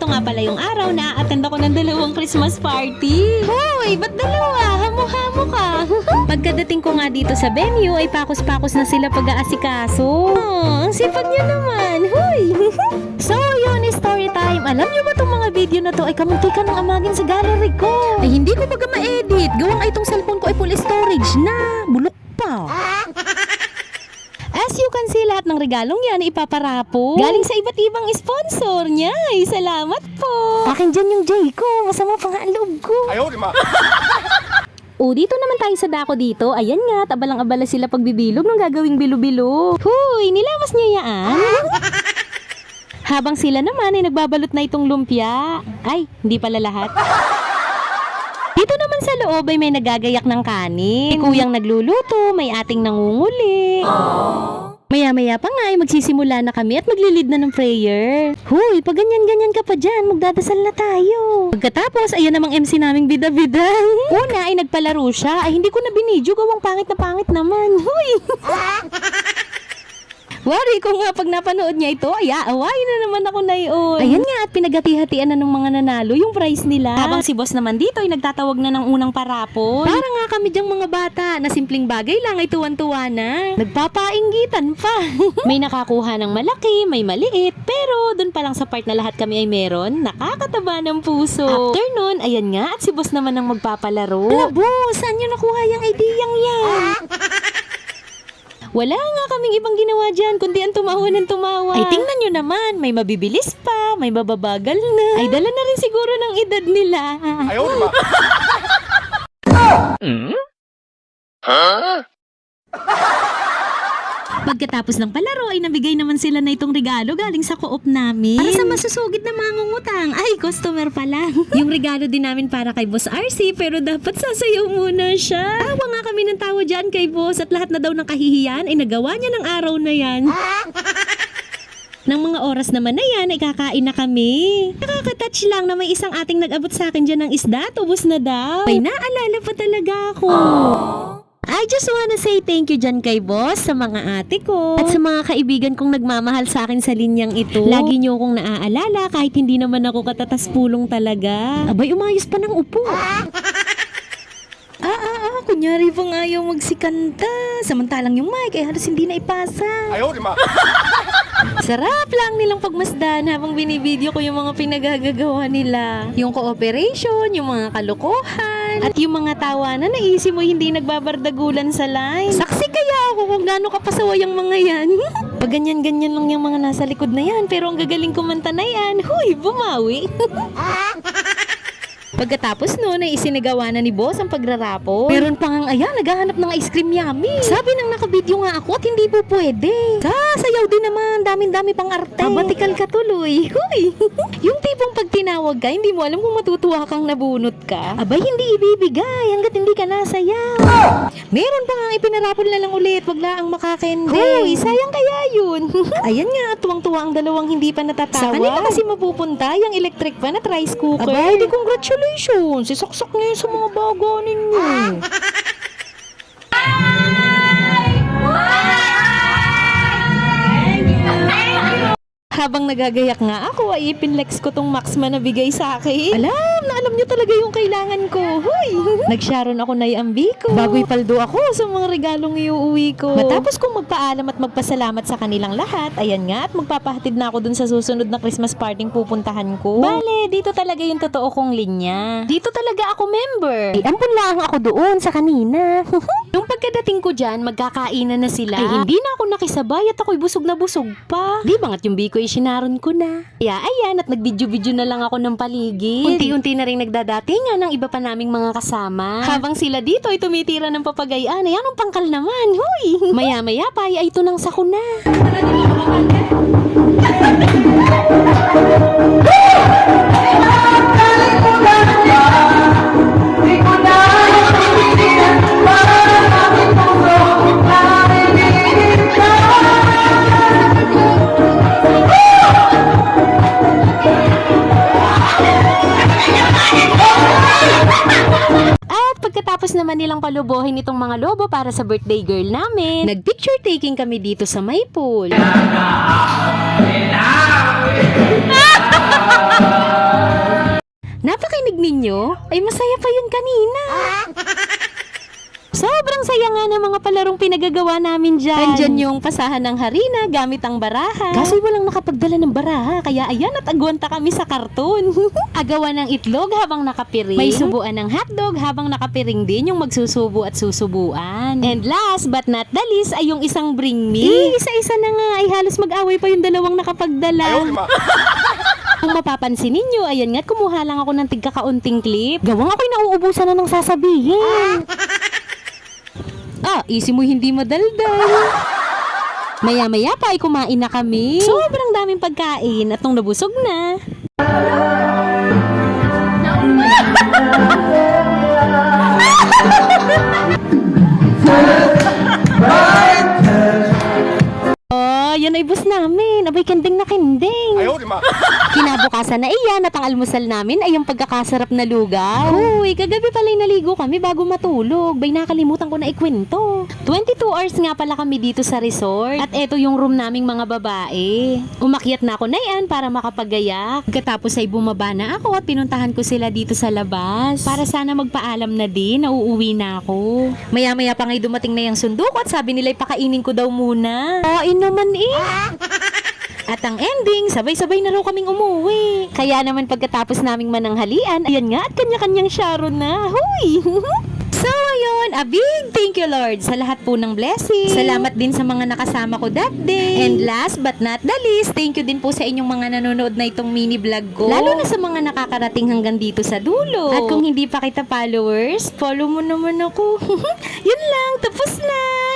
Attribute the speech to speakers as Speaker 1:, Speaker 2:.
Speaker 1: ito nga pala yung araw na a-attend ako ng 2 Christmas party. Hoy, ba't 2? Hamo-hamo ka. Pagkadating ko nga dito sa venue ay pakos-pakos na sila pag-aasikaso. Oh, ang sipag niya naman. Hoy. So, yun is story time. Alam niyo ba itong mga video na to ay kamunti ka nang amagin sa gallery ko? Ay hindi ko baga ma-edit. Gawang ay itong cellphone ko ay full storage na. Bulok pa. As you can see, lahat ng regalong yan ipaparapo. Galing sa iba't ibang sponsor niya. Ay, salamat po. Akin dyan yung J ko. Masama pa nga ang loob ko.
Speaker 2: Ayaw, di ma.
Speaker 1: O, dito naman tayo sa dako dito. Ayan nga, abalang-abala sila pagbibilog ng gagawing bilo-bilo. Huy, nilamas niya yan. Habang sila naman ay nagbabalot na itong lumpia. Ay, hindi pala lahat. Dito naman sa loob ay may nagagayak ng kanin. May kuyang nagluluto, may ating nangunguli. Maya-maya pa nga ay magsisimula na kami at maglilid na ng prayer. Huy, pag ganyan-ganyan ka pa dyan, magdadasal na tayo. Pagkatapos, ayan namang MC naming bida-bida. Una ay nagpalaro siya. Ay hindi ko na binidyo, gawang pangit na pangit naman. Huy! Wari ko nga pag napanood niya ito, ay aawain na naman ako na yun. Ayan nga at pinaghati-hatian na ng mga nanalo yung prize nila. Habang si boss naman dito ay nagtatawag na ng unang parapon. Para nga kami dyang mga bata na simpleng bagay lang ay tuwan-tuwa na. Nagpapainggitan pa. May nakakuha ng malaki, may maliit, pero dun pa lang sa part na lahat kami ay meron, nakakataba ng puso. After nun, ayan nga at si boss naman ang magpapalaro. Ala boss, saan nyo nakuha yung ideyang yan? Wala nga kaming ibang ginawa dyan, kundi ang tumawa ng tumawa. Ay, tingnan nyo naman, may mabibilis pa, may mababagal na. Ay, dala na rin siguro ng edad nila.
Speaker 2: Ayaw, di ma.
Speaker 1: Pagkatapos ng palaro ay nabigay naman sila na itong regalo galing sa co-op namin. Para sa masusugid na mangungutang. Ay, customer pala. Yung regalo din namin para kay Boss RC, pero dapat sasayaw muna siya. Tawa nga kami ng tawa dyan kay Boss at lahat na daw ng kahihiyan ay nagawa niya ng araw na yan. Nang mga oras naman na yan, ay kakain na kami. Nakaka-touch lang na may isang ating nag-abot sa akin dyan ng isda, ubos na daw. Ay, naalala pa talaga ako. I just wanna say thank you dyan kay boss, sa mga ate ko, at sa mga kaibigan kong nagmamahal sa akin sa linyang ito. Lagi niyo akong naaalala kahit hindi naman ako katatas pulong talaga. Abay, umayos pa ng upo. Kunyari pang ayaw magsikanta. Samantalang yung mic ay halos hindi na ipasa.
Speaker 2: Ayaw, di ma.
Speaker 1: Sarap lang nilang pagmasdan habang binibideo ko yung mga pinagagagawa nila. Yung cooperation, yung mga kalokohan, at yung mga tawanan na isip mo hindi nagbabardagulan sa line. Saksi kaya ako kung gaano kapasaway ang mga yan. Pag ganyan-ganyan lang yung mga nasa likod na yan, pero ang gagaling kumanta na yan, huy, bumawi. Pagkatapos noon ay isinagawa na ni boss ang pagrarapo. Meron pa ngang ayan, naghahanap ng ice cream yummy. Sabi nang nakabidyo nga ako at hindi po pwede. Sasayaw din naman, dami-dami pang arte. Batikal ka tuloy. Huy! Yung tipong pag tinawag ka, hindi mo alam kung matutuwa kang nabunot ka. Abay, hindi ibibigay hanggat hindi ka nasayaw. Meron pa ngang ipinarapol na lang ulit, wag laang makakende. Huy, sayang kaya yun. Ayan nga, tuwang-tuwa ang dalawang hindi pa natatawa. Sa kanila kasi mapupunta yung electric pan at rice cooker. Abay, di congratulations. Sisaksak niyo sa mga bago ninyo. Habang nagagayak nga ako, ay ipinlex ko tong Maxman na bigay sa akin. Alam nyo talaga yung kailangan ko. Hoy! Nagsharon ako na iambi ko. Bago'y paldo ako sa mga regalong iuuwi ko. Matapos kong magpaalam at magpasalamat sa kanilang lahat, ayan nga at magpapahatid na ako dun sa susunod na Christmas parting pupuntahan ko. Bale, dito talaga yung totoo kong linya. Dito talaga ako member. Ay, ampun lang ako doon sa kanina. Nung pagkadating ko dyan, magkakainan na sila. Ay, hindi na ako nakisabay at ako'y busog na busog pa. Di ba nga't yung biko ay sinaron ko na. Kaya ayan, at nag-video-video na lang ako ng paligid. Unti-unti na rin nagdadatingan ng iba pa naming mga kasama. Habang sila dito ay tumitira ng papagayaan, ay anong pangkal naman, huy! Maya-maya pa ay ito nang sakuna. Pagkatapos naman nilang palubohin itong mga lobo para sa birthday girl namin, nag-picture taking kami dito sa may pool. nyo? Ay masaya pa yun kanina. Sobrang saya nga ng mga palarong pinagagawa namin dyan. Andyan yung pasahan ng harina gamit ang baraha. Kaso walang nakapagdala ng baraha, kaya ayan at agwanta kami sa karton. Agawan ng itlog habang nakapiring. May subuan ng hotdog habang nakapiring din yung magsusubo at susubuan. And last but not the least ay yung isang bring me. Isa-isa na nga ay halos mag-away pa yung dalawang nakapagdala. Kung mapapansin ninyo, ayan nga't kumuha lang ako ng tigkakaunting clip. Gawang ako'y nauubusan na ng sasabihin. Easy mo hindi madaldal. Maya-maya pa ay kumain na kami. Sobrang daming pagkain at nung nabusog na. Yan ay bus namin. Abay, kending na kending. Kinabukasan na iyan at ang almusal namin ay yung pagkakasarap na lugaw. Uy, kagabi pala'y naligo kami bago matulog. Bay, nakalimutan ko na ikwento. 22 hours nga pala kami dito sa resort. At eto yung room naming mga babae. Umakyat na ako na yan para makapagayak. Pagkatapos ay bumaba na ako at pinuntahan ko sila dito sa labas. Para sana magpaalam na din na uuwi na ako. Maya-maya pa nga'y dumating na yung sundo ko at sabi nila'y pakainin ko daw muna. Naman At ang ending, sabay-sabay na raw kaming umuwi. Kaya naman pagkatapos naming mananghalian, ayan nga at kanya-kanyang Sharon na. Huy! So ayun, a big thank you Lord sa lahat po ng blessing. Salamat din sa mga nakasama ko that day. And last but not the least, thank you din po sa inyong mga nanonood na itong mini vlog ko. Lalo na sa mga nakakarating hanggang dito sa dulo. At kung hindi pa kita followers, follow mo naman ako. Yun lang, tapos na!